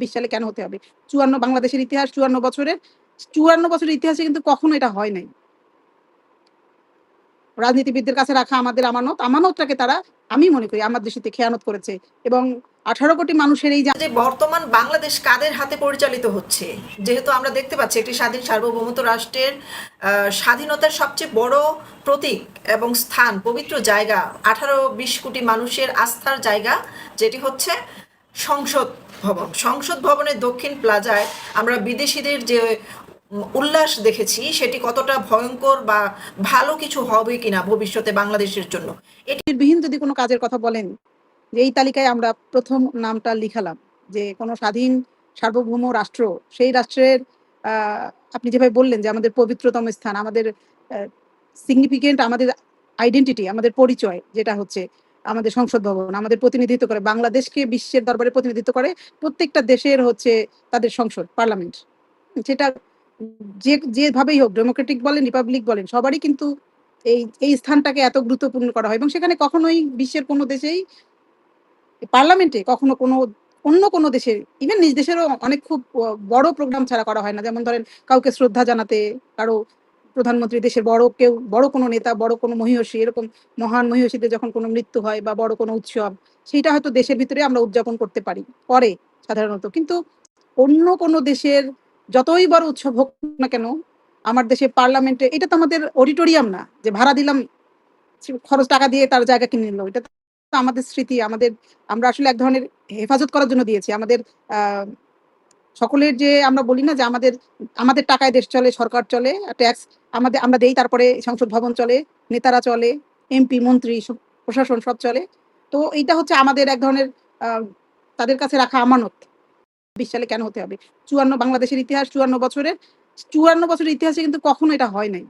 ২০ সালে কেন হতে হবে? ৫৪ বাংলাদেশের ইতিহাস ৫৪ বছরের ইতিহাসে কিন্তু কখনো এটা হয় নাই। রাজনীতিবিদদের কাছে রাখা আমাদের আমানতটাকে তারা আমি মনে করি আমার দৃষ্টিতে খেয়ানত করেছে এবং ১৮ কোটি মানুষের এই যে বর্তমান বাংলাদেশ কাদের হাতে পরিচালিত হচ্ছে, যেহেতু আমরা দেখতে পাচ্ছি একটি স্বাধীন সার্বভৌমত্ব রাষ্ট্রের স্বাধীনতার সবচেয়ে বড় প্রতীক এবং স্থান, পবিত্র জায়গা, ১৮-২০ কোটি মানুষের আস্থার জায়গা, যেটি হচ্ছে সংসদ ভবন। সংসদ ভবনের দক্ষিণ প্লাজায় আমরা বিদেশিদের যে উল্লাস দেখেছি, সেটি কতটা ভয়ঙ্কর বা ভালো কিছু হবে কিনা ভবিষ্যতে বাংলাদেশের জন্য। বিহীন যদি কোনো কাজের কথা বলেন, যে এই তালিকায় আমরা প্রথম নামটা লিখালাম যে কোনো স্বাধীন সার্বভৌম রাষ্ট্র, সেই রাষ্ট্রের আপনি যেভাবে বললেন যে আমাদের পবিত্রতম স্থান, আমাদের সিগনিফিকেন্ট, আমাদের আইডেন্টিটি, আমাদের পরিচয় যেটা হচ্ছে আমাদের সংসদ ভবন, আমাদের প্রতিনিধিত্ব করে বাংলাদেশকে বিশ্বের দরবারে প্রতিনিধিত্ব করে প্রত্যেকটা দেশের হচ্ছে তাদের সংসদ, পার্লামেন্ট। সেটা যেভাবেই হোক, ডেমোক্রেটিক বলেন, রিপাবলিক বলেন, সবারই কিন্তু এই স্থানটাকে এত গুরুত্বপূর্ণ করা হয় এবং সেখানে কখনোই বিশ্বের কোনো দেশেই পার্লামেন্টে কখনো অন্য কোনো দেশের, ইভেন নিজ দেশেরও অনেক খুব বড় প্রোগ্রাম ছাড়া করা হয় না। যেমন ধরেন কাউকে শ্রদ্ধা জানাতে, কারো প্রধানমন্ত্রী, দেশের বড় কোনো নেতা, বড় কোনো মহীয়সী, এরকম মহান মহীয়সীদের যখন কোনো মৃত্যু হয় বা বড় কোনো উৎসব, সেইটা হয়তো দেশের ভিতরে আমরা উদযাপন করতে পারি, করে সাধারণত। কিন্তু অন্য কোনো দেশের যতই বড় উৎসব হোক না কেন, আমার দেশের পার্লামেন্টে, এটা তো আমাদের অডিটোরিয়াম না যে ভাড়া দিলাম, খরচ টাকা দিয়ে তার জায়গা কিনে নিল। এটা তো আমাদের স্মৃতি, আমরা আসলে এক ধরনের হেফাজত করার জন্য দিয়েছি। আমাদের আ সকলের যে আমরা বলি না যে আমাদের টাকায় দেশ চলে, সরকার চলে, ট্যাক্স আমরা দেই, তারপরে সংসদ ভবন চলে, নেতারা চলে, এমপি, মন্ত্রী, প্রশাসন সব চলে। তো এইটা হচ্ছে আমাদের এক ধরনের আ তাদের কাছে রাখা আমানত। ২০ সালে কেন হতে হবে? বাংলাদেশের ইতিহাস ৫৪ বছরের ইতিহাসে কিন্তু কখনো এটা হয় নাই।